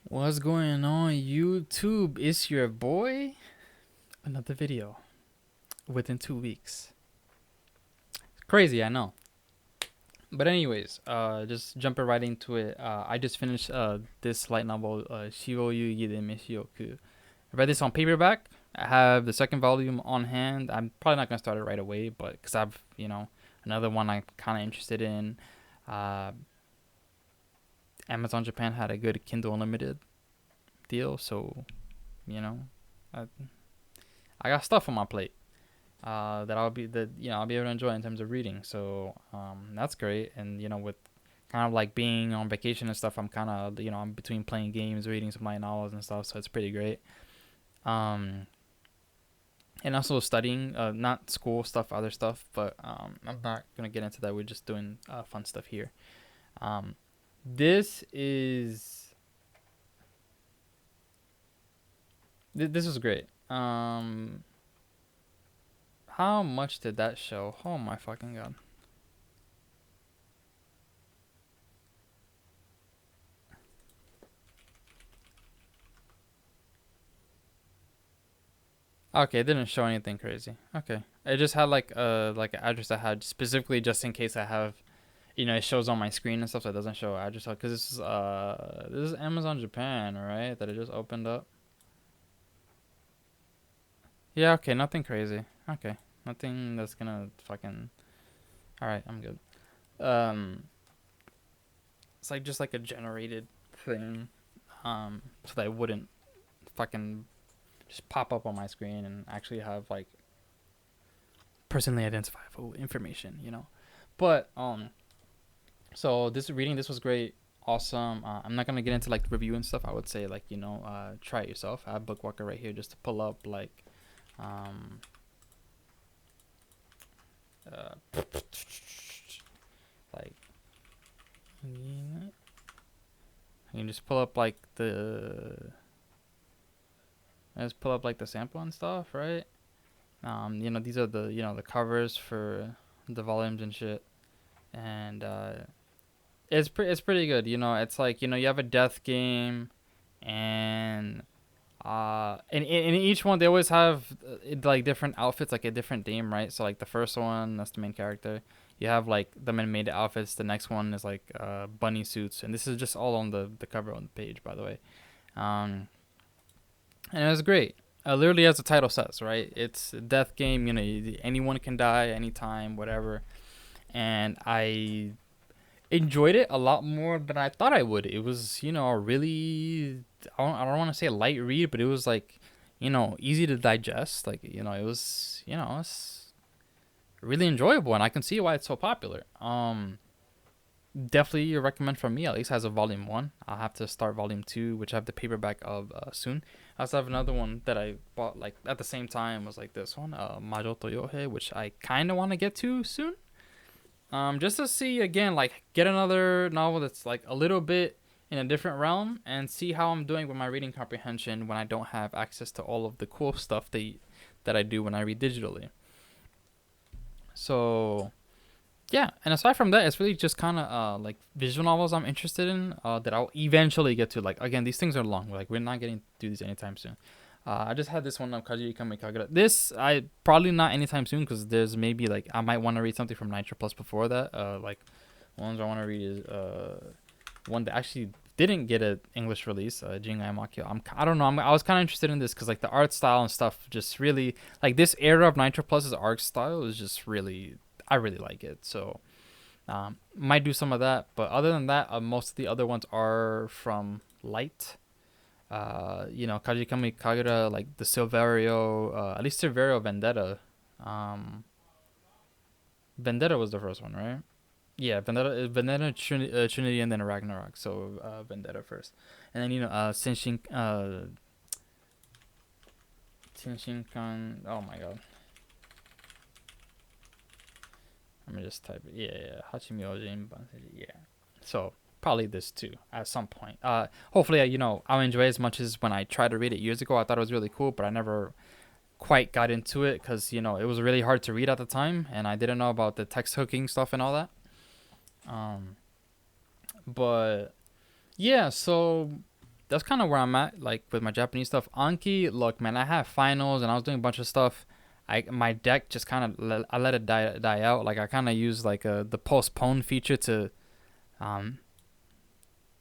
What's going on, YouTube? It's your boy. Another video within 2 weeks. Crazy, I know. But anyways, just jumping right into it. I just finished this light novel, Shiouyu Yide Meshioku. I read this on paperback. I have the second volume on hand. I'm probably not gonna start it right away, but because I've another one I'm kind of interested in. Uh, Amazon Japan had a good Kindle Unlimited deal, so you know, I, I got stuff on my plate that I'll be able to enjoy in terms of reading. So that's great. And with kind of like being on vacation and stuff, I'm kind of I'm between playing games, reading some light novels and stuff. So it's pretty great. Um, and also studying, not school stuff, other stuff. But I'm not gonna get into that. We're just doing fun stuff here. Um, this is this was great. How much did that show? Oh my fucking god. Okay, it didn't show anything crazy. Okay, it just had like an address I had specifically just in case I have, it shows on my screen and stuff, so it doesn't show address because this is Amazon Japan, right? That it just opened up. Yeah, okay, nothing crazy. Okay, nothing that's gonna fucking. All right, I'm good. Um, it's like just like a generated thing, so that it wouldn't fucking just pop up on my screen and actually have like personally identifiable information. But so this was great, awesome. I'm not gonna get into like the review and stuff. I would say like try it yourself. I have Bookwalker right here just to pull up like um like you can just pull up like the sample and stuff, right? These are the covers for the volumes and shit, and it's pretty good. It's like you have a death game, and in each one they always have like different outfits, like a different theme, right? So like the first one, that's the main character. You have like the made outfits. The next one is like bunny suits, and this is just all on the cover on the page, by the way. Um, and it was great. Literally, as the title says, right? It's a death game. Anyone can die anytime, whatever. And I enjoyed it a lot more than I thought I would. It was, a really, I don't want to say a light read, but it was like, easy to digest. Like, it's really enjoyable, and I can see why it's so popular. Definitely a recommend from me. At least has a volume one. I'll have to start volume two, which I have the paperback of soon. I also have another one that I bought like at the same time. Was like this one,魔女と傭兵, which I kind of want to get to soon. Just to see again, like get another novel that's like a little bit in a different realm, and see how I'm doing with my reading comprehension when I don't have access to all of the cool stuff that I do when I read digitally. So yeah, and aside from that, it's really just kind of like visual novels I'm interested in that I'll eventually get to. Like again, these things are long. Like we're not getting to do these anytime soon. I just had this one of Kaji Kame Kagura. This I probably not anytime soon because there's maybe like I might want to read something from Nitro Plus before that. Like ones I want to read is one that actually didn't get an English release. Jingai Makio. I don't know. I was kind of interested in this because like the art style and stuff just really like this era of Nitro Plus's art style is just really I really like it. So might do some of that, but other than that, most of the other ones are from Light. Kajikami Kagura, like the Silverio, at least Silverio Vendetta. Um, Vendetta was the first one, right? Yeah, Vendetta, Trinity, and then Ragnarok. So Vendetta first, and then Shinshinkan. Oh my god, let me just type it. Yeah, Hachimyojin Banseiji. Yeah. So probably this too at some point. Hopefully, I'll enjoy it as much as when I tried to read it years ago. I thought it was really cool, but I never quite got into it because it was really hard to read at the time, and I didn't know about the text hooking stuff and all that. Um, but yeah, so that's kind of where I'm at, like with my Japanese stuff. Anki, look, man, I have finals and I was doing a bunch of stuff. My deck just kind of I let it die out. Like I kind of use like the postpone feature to um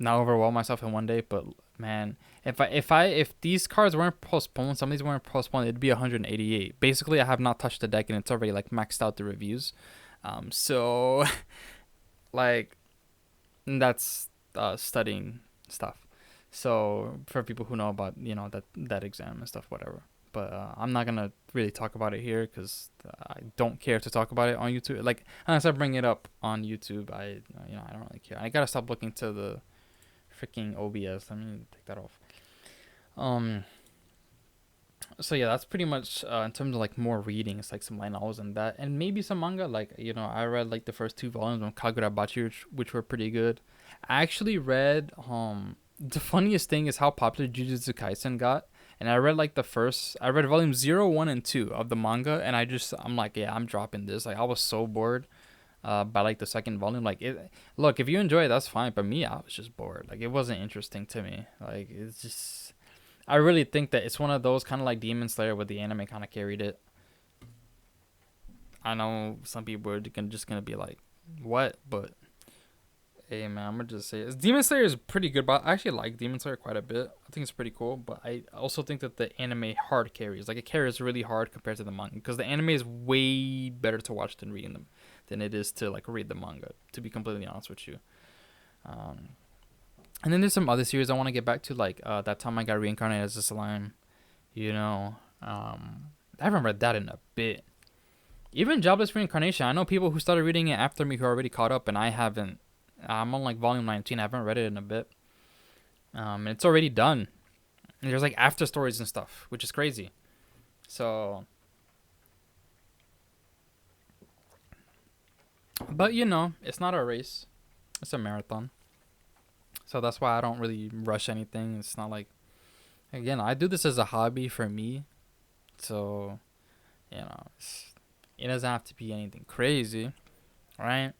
not overwhelm myself in one day. But man, if these cards weren't postponed, some of these weren't postponed, it'd be 188. Basically, I have not touched the deck and it's already like maxed out the reviews. So like that's studying stuff. So for people who know about that exam and stuff, whatever. But I'm not gonna really talk about it here because I don't care to talk about it on YouTube. Like unless I bring it up on YouTube, I don't really care. I gotta stop looking to the freaking OBS. Let me take that off. So yeah, that's pretty much in terms of like more reading. It's like some light novels and that, and maybe some manga. Like I read like the first 2 volumes of Kagura Bachi, which were pretty good. I actually read the funniest thing is how popular Jujutsu Kaisen got. And I read like I read volume 0, 1, and 2 of the manga, and I'm like, yeah, I'm dropping this. Like I was so bored by like the second volume. Like look, if you enjoy it, that's fine. But me, I was just bored. Like it wasn't interesting to me. Like it's just, I really think that it's one of those kind of like Demon Slayer where the anime kind of carried it. I know some people are just gonna be like, what? But hey man, I'm gonna just say it. Demon Slayer is pretty good, but I actually like Demon Slayer quite a bit. I think it's pretty cool, but I also think that the anime hard carries. Like it carries really hard compared to the manga because the anime is way better to watch than reading them, than it is to like read the manga. To be completely honest with you, and then there's some other series I want to get back to, like that time I got reincarnated as a slime. I haven't read that in a bit. Even Jobless Reincarnation, I know people who started reading it after me who are already caught up, and I haven't. I'm on like volume 19. I haven't read it in a bit. And it's already done. And there's like after stories and stuff, which is crazy. So, but it's not a race. It's a marathon. So that's why I don't really rush anything. It's not like, again, I do this as a hobby for me. So, it doesn't have to be anything crazy, right?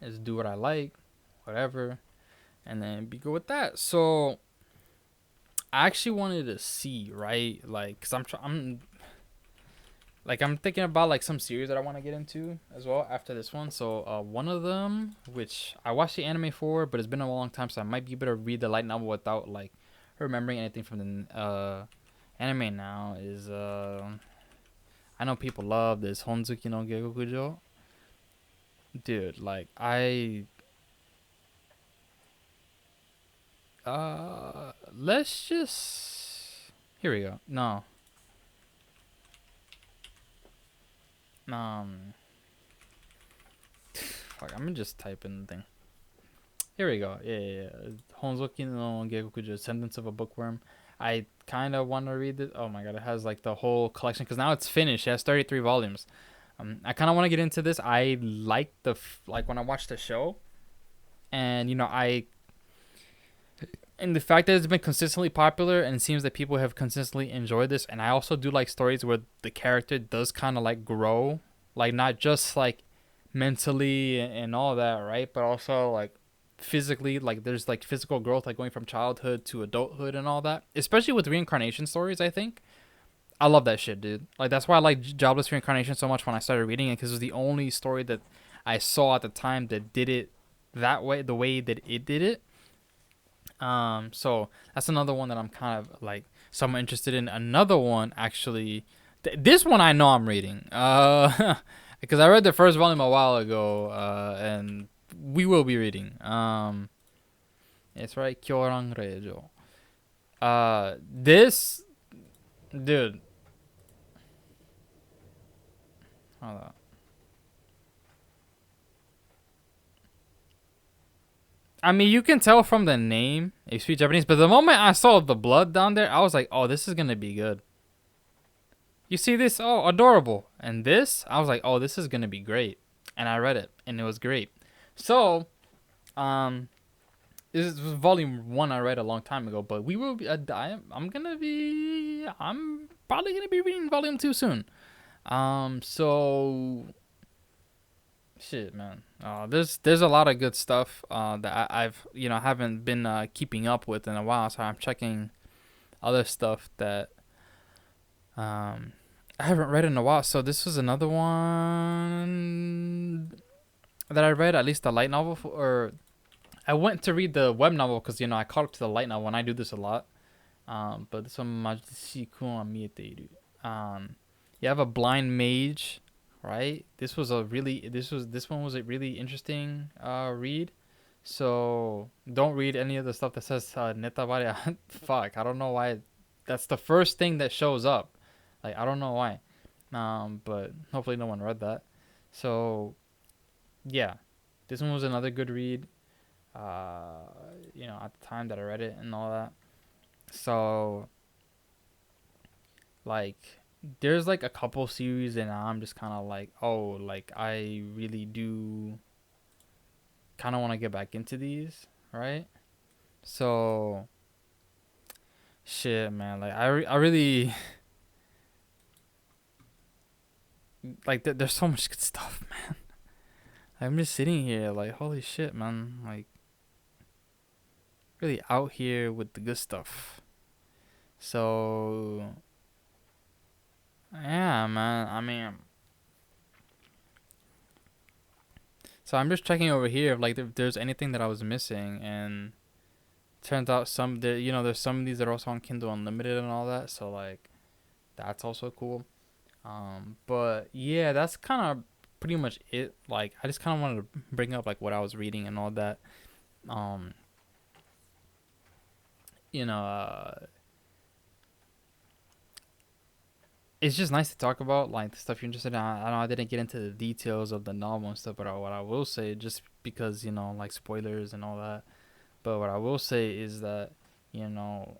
Just do what I like, whatever, and then be good with that. So I actually wanted to see, right? Like, cause I'm thinking about like some series that I want to get into as well after this one. So one of them, which I watched the anime for, but it's been a long time, so I might be able to read the light novel without like remembering anything from the anime now, is I know people love this Honzuki no Gegokujo. Dude, like let's just, here we go. No. Fuck, I'm gonna just type in the thing. Here we go. Yeah. Honzoki no Gegokujo, Descendants of a Bookworm. I kind of want to read it. Oh my god, it has like the whole collection because now it's finished. It has 33 volumes. I kind of want to get into this. I like like when I watched the show, and and the fact that it's been consistently popular and it seems that people have consistently enjoyed this. And I also do like stories where the character does kind of like grow, like not just like mentally and all that, right? But also like physically, like there's like physical growth, like going from childhood to adulthood and all that. Especially with reincarnation stories, I think. I love that shit, dude. Like that's why I like Jobless Reincarnation so much when I started reading it, because it was the only story that I saw at the time that did it that way, the way that it did it. So that's another one that I'm kind of like somewhat interested in. Another one, actually, this one I know I'm reading. Because I read the first volume a while ago, and we will be reading. It's right, Kyoran Reijo. This, dude. Hold on. I mean, you can tell from the name if you speak Japanese, but the moment I saw the blood down there, I was like, oh, this is going to be good. You see this? Oh, adorable. And this, I was like, oh, this is going to be great. And I read it, and it was great. So, this is volume 1 I read a long time ago, but we will be, I'm probably going to be reading volume 2 soon. So Shit, man. There's a lot of good stuff that I've haven't been keeping up with in a while, so I'm checking other stuff that I haven't read in a while. So this was another one that I read, at least the light novel, or I went to read the web novel because I caught up to the light novel, and I do this a lot. But this one, Majishikun Mieteiru. You have a blind mage, right? This one was a really interesting read. So don't read any of the stuff that says netabare. Fuck, I don't know why. That's the first thing that shows up. Like I don't know why. But hopefully no one read that. So yeah, this one was another good read. At the time that I read it and all that. So like there's like a couple series and I'm just kind of like, oh, like I really do kind of want to get back into these, right? So shit, man, like I really like there's so much good stuff, man. I'm just sitting here like, holy shit, man, like really out here with the good stuff. So yeah, man, I mean, so I'm just checking over here if like if there's anything that I was missing, and turns out there's some of these that are also on Kindle Unlimited and all that, so like that's also cool. But yeah, that's kind of pretty much it. Like I just kind of wanted to bring up like what I was reading and all that. Um, you know, it's just nice to talk about like the stuff you're interested in. I know I didn't get into the details of the novel and stuff, but what I will say, just because like spoilers and all that, but what I will say is that you know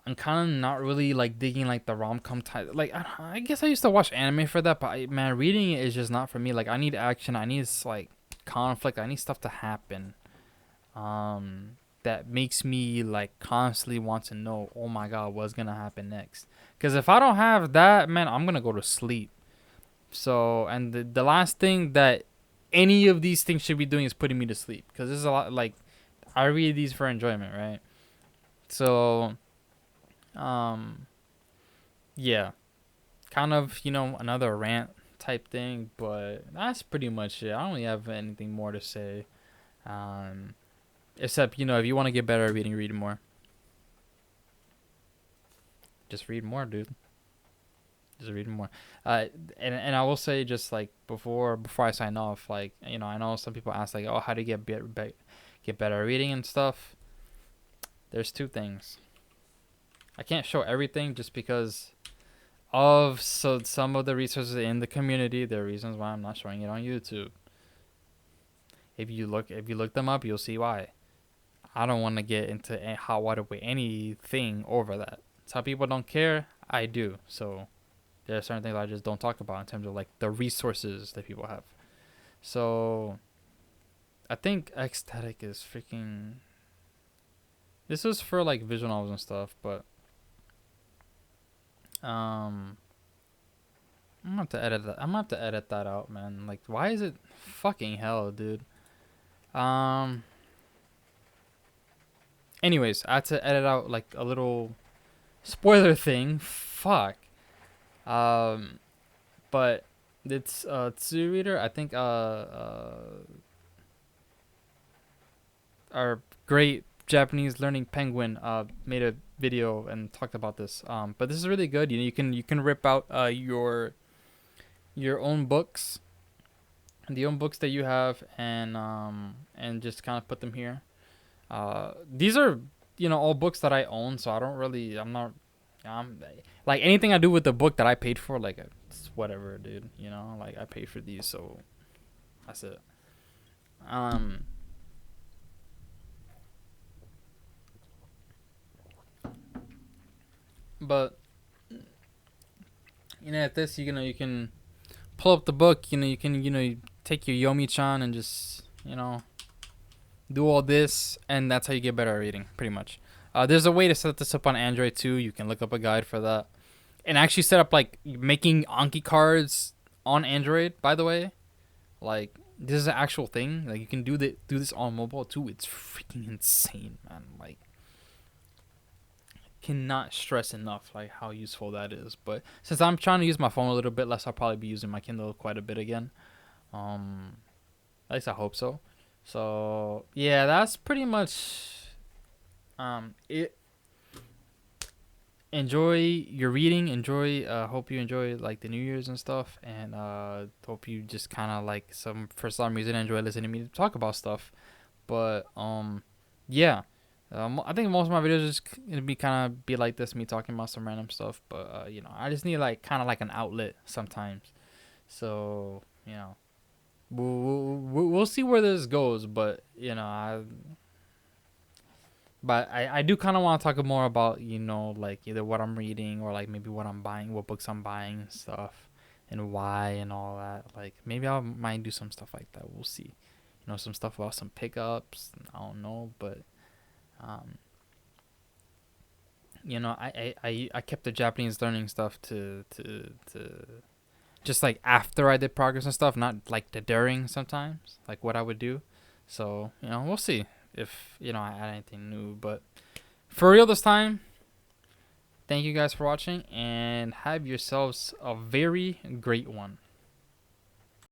I'm kind of not really like digging like the rom com type. Like I guess I used to watch anime for that, but man, reading it is just not for me. Like I need action, I need like conflict, I need stuff to happen. That makes me like constantly want to know, oh my god, what's gonna happen next? Because if I don't have that, man, I'm gonna go to sleep. So, and the last thing that any of these things should be doing is putting me to sleep. Because this is a lot like I read these for enjoyment, right? So, um, yeah, kind of another rant type thing, but that's pretty much it. I don't really have anything more to say. Um, Except if you want to get better at reading, read more. Just read more, dude. Just read more. And I will say, just like before I sign off, like I know some people ask like, oh, how do you get better at reading and stuff? There's two things. I can't show everything just because of some of the resources in the community. There are reasons why I'm not showing it on YouTube. If you look them up, you'll see why. I don't want to get into hot water with anything over that. Some people don't care. I do. So there are certain things I just don't talk about in terms of like the resources that people have. So I think Ecstatic is freaking. This is for like visual novels and stuff, but I'm gonna have to edit that. I'm gonna have to edit that out, man. Like, why is it fucking hell, dude? Anyways, I had to edit out like a little spoiler thing. Fuck. But it's Tsu Reader. I think our great Japanese learning penguin made a video and talked about this. But this is really good. You can rip out your own books, the own books that you have, and just kind of put them here. These are all books that I own, so I'm like anything I do with the book that I paid for, like it's whatever, dude. Like I paid for these, so that's it. But at this, you can pull up the book. You can you take your Yomi-chan and just do all this, and that's how you get better at reading, pretty much. There's a way to set this up on Android too. You can look up a guide for that, and actually set up like making Anki cards on Android. By the way, Like this is an actual thing. Like you can do this on mobile too. It's freaking insane, man. Like cannot stress enough like how useful that is. But since I'm trying to use my phone a little bit less, I'll probably be using my Kindle quite a bit again. Um, at least I hope so. So yeah, that's pretty much it. Enjoy your reading. Enjoy. Hope you enjoy like the New Year's and stuff, and hope you just kind of like for some reason enjoy listening to me talk about stuff. But yeah. I think most of my videos is gonna be kind of be like this, me talking about some random stuff. But I just need like kind of like an outlet sometimes. So we'll see where this goes. But I do kind of want to talk more about like either what I'm reading or like maybe what I'm buying, what books I'm buying and stuff, and why and all that. Like maybe I might do some stuff like that. We'll see. Some stuff about some pickups. I don't know, but um, I kept the Japanese learning stuff to just like after I did progress and stuff, not like the during sometimes, like what I would do. So we'll see if I add anything new. But for real this time, thank you guys for watching and have yourselves a very great one.